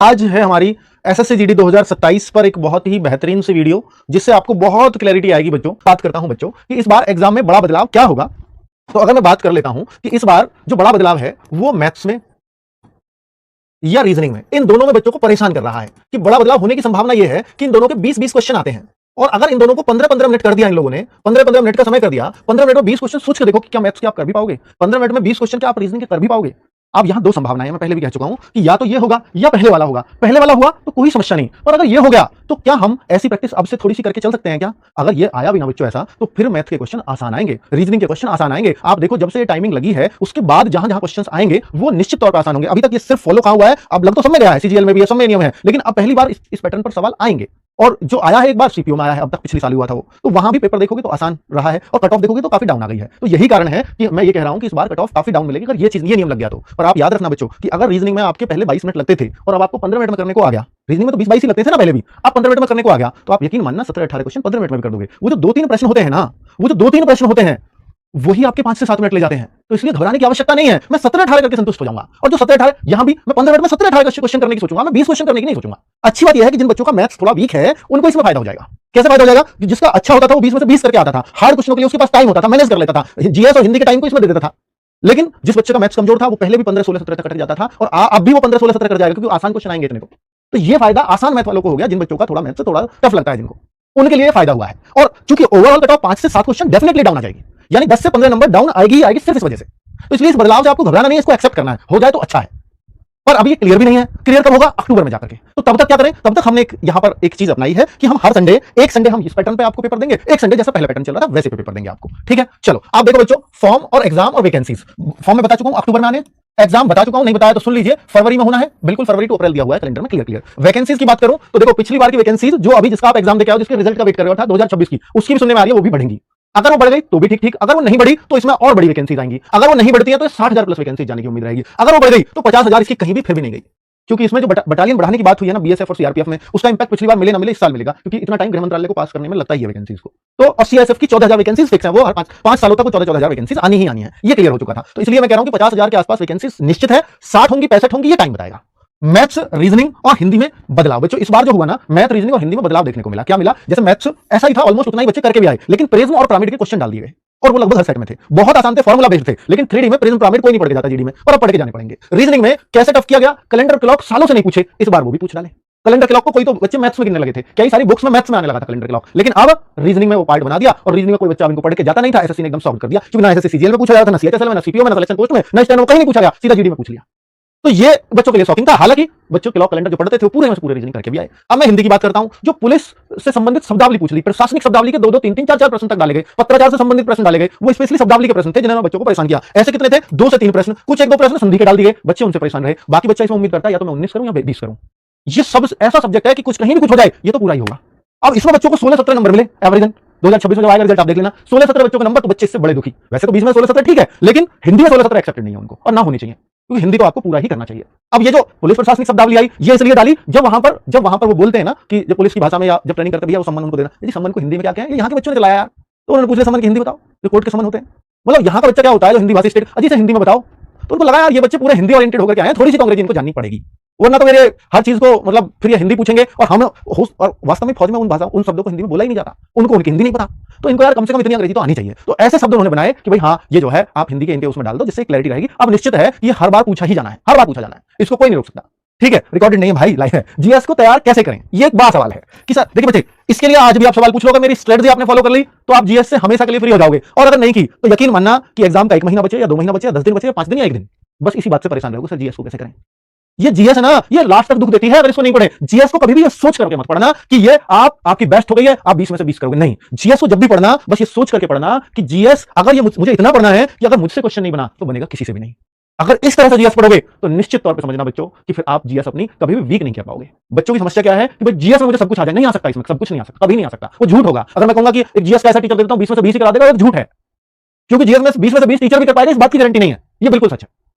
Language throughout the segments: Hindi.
आज है हमारी एसएससी जीडी 2027 पर एक बहुत ही बेहतरीन सी वीडियो जिससे आपको बहुत क्लैरिटी आएगी। बच्चों बात करता हूं बच्चों कि इस बार एग्जाम में बड़ा बदलाव क्या होगा। तो अगर मैं बात कर लेता हूं कि इस बार जो बड़ा बदलाव है वो मैथ्स में या रीजनिंग में, इन दोनों में बच्चों को परेशान कर रहा है कि बड़ा बदलाव होने की संभावना यह है कि इन दोनों के 20-20 क्वेश्चन आते हैं और अगर इन दोनों को 15-15 मिनट कर दिया, इन लोगों ने 15-15 मिनट का समय कर दिया, 15 मिनट में 20 क्वेश्चन सोच के देखो कि क्या मैथ्स के आप कर भी पाओगे? 15 मिनट में 20 क्वेश्चन क्या आप रीजनिंग के कर भी पाओगे? अब यहां दो संभावनाएं, मैं पहले भी कह चुका हूं कि या तो ये होगा या पहले वाला होगा। पहले वाला हुआ तो कोई समस्या नहीं, और अगर ये हो गया तो क्या हम ऐसी प्रैक्टिस अब से थोड़ी सी करके चल सकते हैं क्या? अगर ये आया भी ना बच्चों ऐसा, तो फिर मैथ के क्वेश्चन आसान आएंगे, रीजनिंग के क्वेश्चन आसान आएंगे। आप देखो जब से ये टाइमिंग लगी है उसके बाद जहां जहां क्वेश्चंस आएंगे वो निश्चित तौर पर आसान होंगे। अभी तक ये सिर्फ फॉलो कहा हुआ है, अब लग तो सब में गया है, सीजीएल में भी है, सब में नियम है, लेकिन अब पहली बार इस पैटर्न पर सवाल आएंगे। और जो आया है एक बार सीपीओ में आया है, अब तक पिछली साल हुआ था वो, तो वहां भी पेपर देखोगे तो आसान रहा है और कट ऑफ देखोगे तो काफी डाउन आ गई है। तो यही कारण है कि मैं ये कह रहा हूं कि इस बार कट ऑफ काफी डाउन मिलेगी अगर ये नियम लग गया तो। पर आप याद रखना बच्चों कि अगर रीजनिंग में आपके पहले 22 मिनट लगते थे और अब आपको 15 मिनट में करने को आ गया, रीजनिंग में तो 20-22 ही लगते थे ना पहले भी, अब 15 मिनट में करने को आ गया, तो आप यकीन मानना 17-18 क्वेश्चन 15 मिनट में कर दोगे। वो जो 2-3 प्रश्न होते हैं ना, वो जो 2-3 प्रश्न होते हैं वही आपके 5 से 7 मिनट ले जाते हैं। तो इसलिए घबराने की आवश्यकता नहीं है। मैं 17-18 करके संतुष्ट हो जाऊंगा, और जो 17-18 यहां भी मैं 15 मिनट में 17-18 क्वेश्चन करने की सोचूंगा, मैं 20 क्वेश्चन करने की नहीं सोचूंगा। अच्छी बात यह है कि जिन बच्चों का मैथ्स थोड़ा वीक है उनको इसमें फायदा हो जाएगा। कैसे फायदा हो जाएगा? जिसका अच्छा होता था वो 20 में से 20 करके आता था, हार्ड क्वेश्चनों के लिए उसके पास टाइम होता था, मैनेज कर लेता था, जीएस और हिंदी के टाइम को इसमें दे देता था। लेकिन जिस बच्चे का मैथ्स कमजोर था वो पहले भी 15-16-17 तक कट जाता था, और अब भी वो 15-16-17 कर जाएगा क्योंकि आसान क्वेश्चन आएंगे इतने को। तो ये फायदा आसान मैथ वालों को हो गया, जिन बच्चों का थोड़ा मैथ्स थोड़ा टफ लगता है, जिनको, उनके लिए फायदा हुआ है। और चूंकि ओवरऑल कट ऑफ 5 से 7 क्वेश्चन डेफिनेटली डाउन आ जाएगी, यानी 10 से 15 नंबर डाउन आएगी आएगी सिर्फ इस वजह से। तो इसलिए इस बदलाव से आपको घबराना नहीं है, इसको एक्सेप्ट करना है, हो जाए तो अच्छा है। पर अभी ये क्लियर भी नहीं है, क्लियर कब होगा? अक्टूबर में जाकर के। तो तब तक क्या करें? तब तक हमने यहां पर एक चीज अपनाई है कि हम हर संडे, एक संडे हम इस पैटर्न पे आपको पेपर देंगे, एक संडे जैसा पहले पैटर्न चल रहा था वैसे पेपर देंगे आपको। ठीक है, चलो आप देखो बच्चों, फॉर्म और एग्जाम और वैकेंसीज। फॉर्म में बता चुका हूं अक्टूबर में आने, एग्जाम बता चुका हूं, नहीं बताया तो सुन लीजिए, फरवरी में होना है, बिल्कुल फरवरी टू अप्रैल दिया हुआ है कैलेंडर में, क्लियर। वैकेंसीज की बात करूं तो देखो पिछली बार की वैकेंसीज जो अभी जिसका आप एग्जाम देके आओ, जिसके रिजल्ट का वेट कर रहे हो 2026 की, उसकी भी सुनने में आ रही है वो भी बढ़ेंगी। अगर वो बढ़ गई तो भी ठीक ठीक, अगर वो नहीं बढ़ी तो इसमें और बड़ी वैकेंसीज आएंगी, अगर वो नहीं बढ़ती है तो 60,000 प्लस वैकेंसी जाने की उम्मीद रहेगी, अगर वो बढ़ गई तो 50,000 इसकी कहीं भी फिर भी नहीं गई। क्योंकि इसमें जो बटालियन बढ़ाने की बात हुई है ना बीएसएफ और सीआरपीएफ में, उसका इंपैक्ट पिछली बार मिले ना मिले इस साल मिलेगा, क्योंकि इतना टाइम गृह मंत्रालय को पास करने में लगता ही है वैकेंसीज को। तो और सीआईएसएफ की 14,000 वैकेंसीज फिक्स है, वो हर 5 सालों तक 14,000 वैकेंसीज आनी ही आनी है, ये क्लियर हो चुका था। तो इसलिए मैं कह रहा हूं कि 50,000 के आसपास वैकेंसीज निश्चित है, 60 होंगी 65 होंगी, ये टाइम बताएगा। मैथ्स, रीजनिंग और हिंदी में बदलाव बच्चों इस बार जो हुआ ना, मैथ, रीजनिंग और हिंदी में बदलाव देखने को मिला। क्या मिला? जैसे मैथ्स ऐसा ही था, ऑलमोस्ट उतना ही बच्चे करके भी आए, लेकिन प्रिज्म और पिरामिड के क्वेश्चन डाल दिए गए और वो लगभग हर सेट में थे, बहुत आसान थे, फॉर्मूला बेस्ड थे, लेकिन 3D में प्रिज्म पिरामिड कोई नहीं पढ़ के जाता जीडी में, और अब पढ़ के जाने पड़ेंगे। रीजनिंग में कैसे टफ किया गया, कैलेंडर क्लॉक सालों से नहीं पूछे, इस बार वो भी पूछ डाले। कैलेंडर क्लॉक को कोई तो बच्चे मैथ्स में गिनने लगे थे, कई सारी बुक्स में मैथ्स में आने लगा था कैलेंडर क्लॉक, लेकिन अब रीजनिंग में वो पार्ट बना दिया, और रीजनिंग में कोई बच्चा इनको पढ़ के जाता नहीं था, एसएससी ने एकदम सॉल्व कर दिया, क्योंकि ना एसएससी सीजीएल में पूछा जाता, ना सीएचएसएल में, ना सीपीओ में, ना सिलेक्शन पोस्ट में, ना स्टेनो कहीं नहीं पूछा गया, सीधा जीडी में पूछ लिया। तो ये बच्चों के लिए शॉकिंग था। हालांकि बच्चों क्लॉक कैलेंडर जो पढ़ते थे वो पूरे में से पूरे रीजनिंग करके भी आए। अब मैं हिंदी की बात करता हूं, जो पुलिस से संबंधित शब्दावली पूछ ली, प्रशासनिक शब्दावली के 2-2, 3-3, 4-4 प्रश्न तक डाले गए, पत्राचार से संबंधित प्रश्न डाले गए, वो स्पेशली शब्दावली के प्रश्न थे जिन्होंने बच्चों को परेशान किया। ऐसे कितने थे? 2 से 3 प्रश्न, कुछ 1-2 प्रश्न संधि के डाल दिए, बच्चे उनसे परेशान रहे। बाकी बच्चा इसमें उम्मीद करता है या तो मैं 19 करूं या 20 करूं। ये सब ऐसा सब्जेक्ट है कि कुछ कहीं भी कुछ हो जाए, ये तो पूरा ही होगा। अब इसमें बच्चों को 16-17 नंबर मिले एवरेजन, 2026 में जब आएगा रिजल्ट आप देख लेना, 16-17 बच्चों के नंबर, तो बच्चे इससे बड़े दुखी। वैसे तो 20 में 16-17 ठीक है, लेकिन हिंदी में 16-17 एक्सेप्टेड नहीं है उनको, और ना होनी चाहिए, क्योंकि हिंदी तो आपको पूरा ही करना चाहिए। अब ये जो पुलिस प्रशासनिक शब्दावली आई, ये इसलिए डाली जब वहां पर वो बोलते हैं ना कि जब पुलिस की भाषा में या जब ट्रेनिंग करते भैया वो सम्मान उनको देना, यदि सम्मान को हिंदी में क्या कहें, ये यहाँ के बच्चों ने चलाया यार, तो उन्होंने पूछा सम्मान की हिंदी बताओ, जो कोर्ट के सम्मान होते हैं, मतलब यहाँ का बच्चा क्या होता है जो हिंदी भाषी स्टेट, अजी से हिंदी में बताओ, तो उनको लगा यार ये बच्चे पूरे हिंदी ओरिएंटेड होकर के आए, थोड़ी सी तो अंग्रेजी इनको जाननी पड़ेगी, वरना तो मेरे हर चीज को मतलब फिर ये हिंदी पूछेंगे, और हम और वास्तव में फौज में उन शब्दों को हिंदी में बोला ही नहीं जाता, उनको उनकी हिंदी नहीं पता, तो इनको यार कम से कम इतनी अंग्रेजी तो आनी चाहिए। तो ऐसे शब्द उन्होंने बनाए कि भाई हाँ ये जो है आप हिंदी के इनके उसमें डाल दो, जिससे क्लैरिटी रहेगी। अब निश्चित है ये हर बार पूछा ही जाना है, हर बार पूछा जाना है, इसको कोई नहीं रोक सकता। ठीक है, रिकॉर्डेड नहीं है भाई, लाइव है। जीएस को तैयार कैसे करें, ये एक बड़ा सवाल है कि सर देखिए बच्चे, इसके लिए आज भी आप सवाल पूछ लो, मेरी स्ट्रेटजी आपने फॉलो कर ली तो आप जीएस से हमेशा के लिए फ्री हो जाओगे, और अगर नहीं की तो यकीन मानना कि एग्जाम का 1 महीना बचे या 2 महीना बचे या 10 दिन बचे या 5 दिन या 1 दिन, बस इसी बात से परेशान रहोगे सर जीएस को कैसे करें। ये जीएस है ना, ये लास्ट तक दुख देती है अगर इसको नहीं पढ़े। जीएस को कभी भी ये सोच करके मत पढ़ना कि ये आपकी बेस्ट हो गई है, आप 20 में से 20 करोगे, नहीं। जीएस को जब भी पढ़ना बस ये सोच करके पढ़ना कि जीएस अगर ये मुझे इतना पढ़ना है कि अगर मुझसे क्वेश्चन नहीं बना तो बनेगा किसी से भी नहीं। अगर इस तरह से जीएस पढ़ोगे तो निश्चित तौर पे समझना बच्चों कि फिर आप जीएस अपनी कभी भी वीक नहीं कर पाओगे। बच्चों की समस्या क्या है कि भाई जीएस में मुझे सब कुछ आ जाए, नहीं आ सकता, इसमें सब कुछ नहीं आ सकता, कभी नहीं आ सकता, वो झूठ होगा। अगर मैं कहूंगा कि एक जीएस का ऐसा टीचर देता हूं 20 में से 20 ही करा देगा, वो झूठ है, क्योंकि जीएस में 20 में से 20 टीचर भी कर पाएगा इस बात की गारंटी नहीं है, ये बिल्कुल सच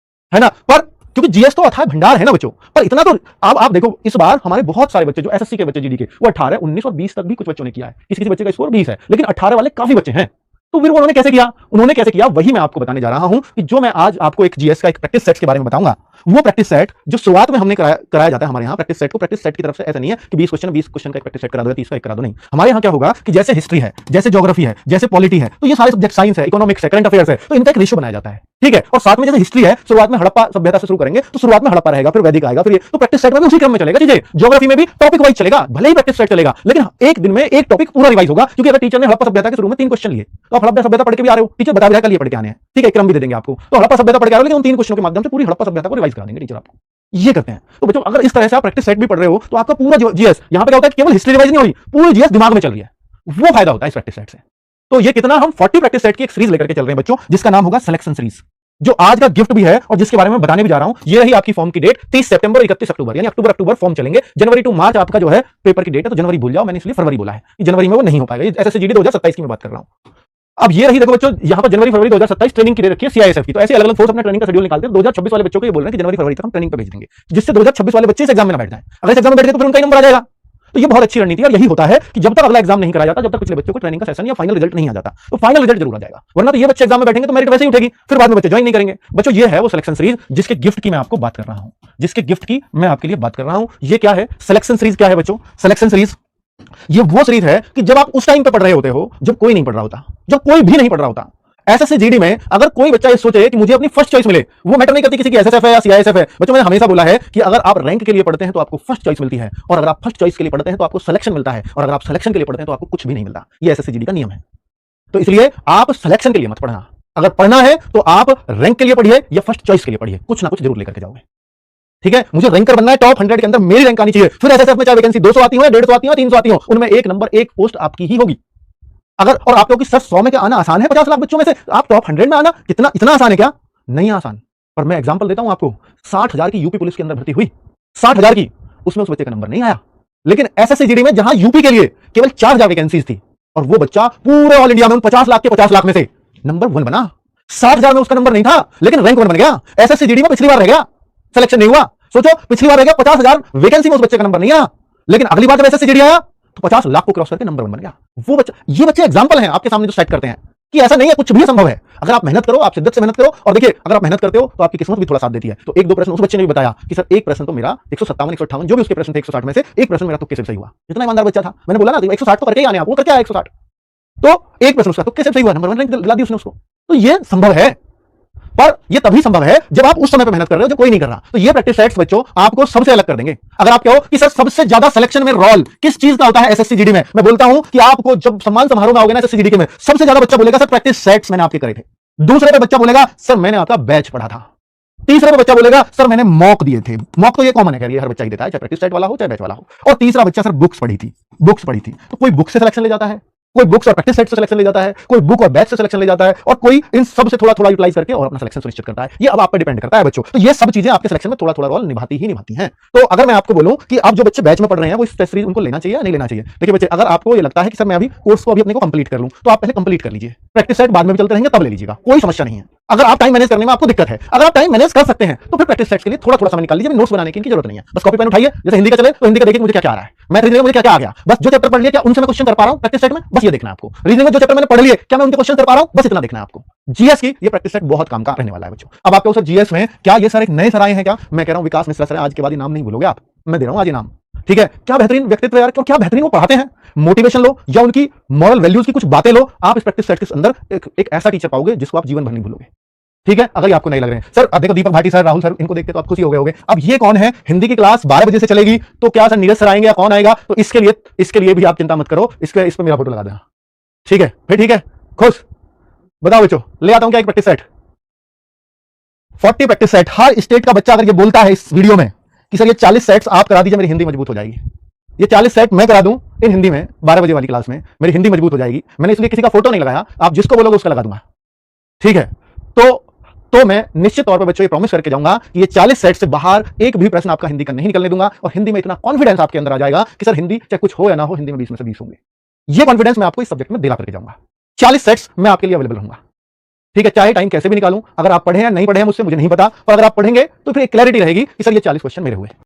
है ना। पर क्योंकि जीएस तो अथाह भंडार है ना बच्चों, पर इतना तो आप देखो इस बार हमारे बहुत सारे बच्चे जो एसएससी के बच्चे जीडी के, वो 18, 19 और 20 तक भी कुछ बच्चों ने किया है। किसी बच्चे का स्कोर 20 है, लेकिन 18 वाले काफी बच्चे हैं। तो फिर उन्होंने कैसे किया, वही मैं आपको बताने जा रहा हूं कि जो मैं आज आपको एक जीएस का एक प्रैक्टिस सेट के बारे में बताऊंगा। वो प्रैक्टिस सेट जो शुरुआत में हमने कराया जाता है हमारे यहाँ प्रैक्टिस सेट को, प्रैक्टिस सेट की तरफ से ऐसा नहीं है कि 20 क्वेश्चन का एक प्रैक्टिस सेट करा दो या 30 का एक करा दो, नहीं। हमारे यहाँ क्या होगा कि जैसे हिस्ट्री है, जैसे ज्योग्राफी है, जैसे पॉलिटी है, तो ये सारे सब्जेक्ट, साइंस है, इकोनॉमिक्स है, करंट अफेयर्स है, तो इनका एक रेशियो बनाया जाता है, ठीक है। और साथ में जैसे हिस्ट्री है, शुरुआत में हड़प्पा सभ्यता से शुरू करेंगे तो शुरुआत में हड़प्पा रहेगा, फिर वैदिक आएगा, फिर ये, तो प्रैक्टिस सेट में उसी क्रम में चलेगा चीजें। ज्योग्राफी में भी टॉपिक वाइज चलेगा, भले ही प्रैक्टिस सेट चलेगा, लेकिन एक दिन में एक टॉपिक पूरा रिवाइज होगा, क्योंकि अगर टीचर ने हड़प्पा सभ्यता के शुरू में 3 क्वेश्चन लिए, तो आप हड़प्पा सभ्यता पढ़ के भी आ रहे हो, टीचर बता भी रहा है कल ये पढ़ के आने हैं, ठीक है, क्रम भी दे देंगे आपको, तो हड़प्पा सभ्यता पढ़ के आ रहे हो, लेकिन उन 3 क्वेश्चनों के माध्यम से पूरी हड़प्पा सभ्यता को रिवाइज करा देंगे टीचर आपको, ये करते हैं। तो बच्चों अगर इस तरह से आप प्रैक्टिस सेट भी पढ़ रहे हो तो आपका पूरा जीएस, यहां पे क्या होता है कि केवल हिस्ट्री रिवाइज नहीं हो रही, पूरी जीएस दिमाग में चल रही है, वो फायदा होता है इस प्रैक्टिस सेट से। तो ये कितना, हम 40 प्रैक्टिस सेट की एक सीरीज लेकर के चल रहे हैं बच्चों, जिसका नाम होगा सिलेक्शन सीरीज, जो आज का गिफ्ट भी है और जिसके बारे में बताने भी जा रहा हूं। ये रही आपकी फॉर्म की डेट, 30 सितंबर 31 अक्टूबर, यानी अक्टूबर फॉर्म चलेंगे। जनवरी टू मार्च आपका जो है पेपर की डेट है, तो जनवरी भूल जाओ, मैंने इसलिए फरवरी बोला है कि जनवरी में वो नहीं हो पाएगा। एसएससी 2027 की मैं बात कर रहा हूं। अब ये रही, देखो बच्चों, यहां पर जनवरी फरवरी 2027 ट्रेनिंग की दे रखी है सीआईएसएफ की, तो ऐसे अलग अलग फोर्स अपना ट्रेनिंग का शेड्यूल निकालते हैं। 2026 वाले बच्चों को ये बोल रहे हैं कि जनवरी फरवरी तक हम ट्रेनिंग पे भेज देंगे, जिससे 2026 वाले बच्चे इस एग्जाम में ना बैठ जाएं। अगर इस एग्जाम में बैठ गए तो फिर उनका नंबर आ जाएगा। तो ये बहुत अच्छी रणनीति है, और यही होता है कि जब तक अगला एग्जाम नहीं कराया जाता, जब तक पिछले बच्चों को ट्रेनिंग का सेशन या फाइनल रिजल्ट नहीं आ जाता, तो फाइनल रिजल्ट जरूर आ जाएगा, वरना तो ये बच्चे एग्जाम में बैठेंगे तो मेरिट वैसे ही उठेगी, फिर बाद में बच्चे ज्वाइन नहीं करेंगे। बच्चों ये है वो सिलेक्शन सीरीज जिसके गिफ्ट की मैं आपको बात कर रहा हूं, जिसके गिफ्ट की मैं आपके लिए बात कर रहा हूं। ये क्या है सिलेक्शन सीरीज, क्या है बच्चों सिलेक्शन सीरीज? ये वो सीरीज है कि जब आप उस टाइम पे पढ़ रहे होते हो जब कोई नहीं पढ़ रहा होता, जब कोई भी नहीं पढ़ रहा होता। एसएससी जीडी में अगर कोई बच्चा ये सोचे कि मुझे अपनी फर्स्ट चॉइस मिले, वो मैटर नहीं करती किसी की एसएसएफ है या सीआईएसएफ है। बच्चों मैंने हमेशा बोला है कि अगर आप रैंक के लिए पढ़ते हैं तो आपको फर्स्ट चॉइस मिलती है, और अगर आप फर्स्ट चॉइस के लिए पढ़ते हैं तो आपको सिलेक्शन मिलता है, और अगर आप सिलेक्शन के लिए पढ़ते हैं तो आपको कुछ भी नहीं मिलता। ये एसएससी जीडी का नियम है। तो इसलिए आप सिलेक्शन के लिए मत पढ़ना, अगर पढ़ना है तो आप रैंक के लिए पढ़िए या फर्स्ट चॉइस के लिए पढ़िए, कुछ ना कुछ जरूर लेकर के जाओगे, ठीक है। मुझे रैंकर बनना है, टॉप 100 के अंदर मेरी रैंक आनी चाहिए, फिर एसएसएफ में चाहे वैकेंसी 200 आती हो, 150 आती हो, 300 आती हो, उनमें एक नंबर एक पोस्ट आपकी ही होगी। अगर और आप लोग की सर 100 में क्या आना आसान है? 50 लाख बच्चों में से आप टॉप 100 में आना कितना इतना आसान है क्या? नहीं आसान। पर मैं एग्जांपल देता हूं आपको, 60,000 की यूपी पुलिस के अंदर भर्ती हुई, 60,000 की, उसमें उस बच्चे का नंबर नहीं आया। लेकिन एसएससी जीडी में जहां यूपी के लिए केवल 4,000 वैकेंसीज थी, और वो बच्चा पूरे ऑल इंडिया में 50 लाख के 50 लाख में से नंबर 1 बना। 60,000 में उसका नंबर नहीं था, लेकिन रैंक 1 बन गया। एसएससी जीडी में पिछली बार रह गया, सिलेक्शन नहीं हुआ। सोचो, पिछली बार रह गया, 50,000 वैकेंसी में उस बच्चे का नंबर नहीं आया, लेकिन अगली बार जब एसएससी जीडी आया तो 50 लाख को क्रॉस करके नंबर 1 बन गया वो बच्चा। ये बच्चे एग्जांपल हैं आपके सामने जो सेट करते हैं कि ऐसा नहीं है, कुछ भी संभव है। अगर आप मेहनत करो, आप शिद्दत से मेहनत करो, और देखिए अगर आप मेहनत करते हो तो आपकी किस्मत भी थोड़ा साथ देती है। तो 1-2 प्रश्न उस बच्चे ने भी बताया कि सर एक प्रश्न तो मेरा 157 158 जो भी उसके प्रश्न थे 160 में से एक प्रश्न मेरा तुक्के से सही हुआ। जितना ईमानदार बच्चा था, मैंने बोला ना 160 तो करके ही आने, आप वो करके आया 160, तो एक प्रश्न उसका तुक्के से सही हुआ, नंबर 1 रैंक दिला दी उसने उसको। तो ये संभव है, पर यह तभी संभव है जब आप उस समय पे मेहनत कर रहे हो जब कोई नहीं कर रहा। तो ये प्रैक्टिस सेट्स बच्चों आपको सबसे अलग कर देंगे। अगर आप कहो कि सर सबसे ज्यादा सिलेक्शन में रोल किस चीज का होता है एसएससी जीडी में, मैं बोलता हूं कि आपको जब सम्मान समारोह में आओगे ना एसएससी जीडी के में, सबसे ज्यादा बच्चा बोलेगा सर प्रैक्टिस सेट्स मैंने आपके करे थे। दूसरे पे बच्चा बोलेगा सर मैंने आपका बैच पढ़ा था। तीसरे पे बच्चा बोलेगा सर मैंने मॉक दिए थे। मॉक तो ये कॉमन है, ये हर बच्चा ही देता है, चाहे प्रैक्टिस सेट वाला हो चाहे बैच वाला हो। और तीसरा बच्चा सर बुक्स पढ़ी थी। तो कोई बुक से सिलेक्शन ले जाता है, कोई बुक्स और प्रैक्टिस सेट से सिलेक्शन ले जाता है, कोई बुक और बैच से सिलेक्शन ले जाता है, और कोई इन सब से थोड़ा थोड़ा यूटिलाइज करके और अपना सिलेक्शन सुनिश्चित करता है। ये अब आप पे डिपेंड करता है बच्चों। तो ये सब चीजें आपके सिलेक्शन में थोड़ा थोड़ा रोल निभाती हैं। तो अगर मैं आपको बोलूं कि आप जो बच्चे बैच में पढ़ रहे हैं वो इस टेस्ट सीरीज उनको लेना चाहिए या नहीं लेना चाहिए? देखिए बच्चे, अगर आपको ये लगता है कि सर मैं अभी कोर्स को अभी अपने को कंप्लीट कर लूं, तो आप पहले कंप्लीट कर लीजिए, प्रैक्टिस सेट बाद में भी चलते रहेंगे, तब ले लीजिएगा, कोई समस्या नहीं है। अगर आप टाइम मैनेज करने में आपको दिक्कत है, अगर आप टाइम मैनेज कर सकते हैं तो फिर प्रैक्टिस सेट्स के लिए थोड़ा थोड़ा समय निकाल लीजिए। नोट्स बनाने की इनकी जरूरत नहीं है, बस कॉपी पेन उठाइए। जैसे हिंदी का चले तो हिंदी का देखिए मुझे क्या क्या आ रहा है, मैथ रीजनिंग में मुझे क्या क्या आ गया, बस जो चैप्टर पढ़ लिया क्या उनसे मैं क्वेश्चन कर पा रहा हूं प्रैक्टिस सेट में, बस ये देखना है आपको। रीजनिंग में जो चैप्टर मैंने पढ़ लिए क्या मैं उनके क्वेश्चन कर पा रहा हूं, बस इतना देखना है आपको। जीएस की ये प्रैक्टिस सेट बहुत काम का रहने वाला है बच्चों। अब आपको सर जीएस में क्या ये सर एक नए सर आए हैं क्या? मैं कह रहा हूं विकास मिश्रा सर, आज के बाद ये नाम नहीं भूलोगे आप, मैं दे रहा हूं आज ये नाम, ठीक है। क्या बेहतरीन व्यक्तित्व यार, क्या बेहतरीन वो पढ़ाते हैं। मोटिवेशन लो या उनकी मॉरल वैल्यूज की कुछ बातें लो, आप इस प्रैक्टिस सेट के अंदर एक ऐसा टीचर पाओगे जिसको आप जीवन भर नहीं भूलोगे, ठीक है। अगर ये आपको नहीं लग रहे हैं सर, देखो दीपक भाटी सर, राहुल सर, इनको देखते तो आप खुशी हो गए होंगे। अब ये कौन है? हिंदी की क्लास 12 बजे से चलेगी, तो क्या सर नीरज सर आएंगे या कौन आएगा? तो इसके लिए भी आप चिंता मत करो, इस पर मेरा फोटो लगा देना, ठीक है फिर, ठीक है। खुश बताओ बच्चों, ले आता हूं क्या एक प्रैक्टिस सेट, 40 प्रैक्टिस सेट। हर स्टेट का बच्चा अगर ये बोलता है इस वीडियो में कि सर ये 40 सेट्स आप करा दीजिए, मेरी हिंदी मजबूत हो जाएगी, ये 40 सेट मैं करा दूं इन हिंदी में 12 बजे वाली क्लास में, मेरी हिंदी मजबूत हो जाएगी। मैंने इसलिए किसी का फोटो नहीं लगाया, आप जिसको बोलोगे उसका लगा दूंगा, ठीक है। तो मैं निश्चित तौर पर बच्चों ये प्रॉमिस करके जाऊंगा कि ये 40 सेट से बाहर एक भी प्रश्न आपका हिंदी का नहीं निकलने दूंगा, और हिंदी में इतना कॉन्फिडेंस आपके अंदर आ जाएगा कि सर हिंदी चाहे कुछ हो या ना हो, हिंदी में 20 में से 20 होंगे। ये कॉन्फिडेंस मैं आपको इस सब्जेक्ट में दिला करके जाऊंगा। 40 सेट्स मैं आपके लिए अवेलेबल रहूंगा, ठीक है। चाहे टाइम कैसे भी निकालूं, अगर आप पढ़े या नहीं पढ़े हैं मुझसे मुझे नहीं पता, पर अगर आप पढ़ेंगे तो फिर एक क्लैरिटी रहेगी कि सर ये 40 क्वेश्चन मेरे हुए।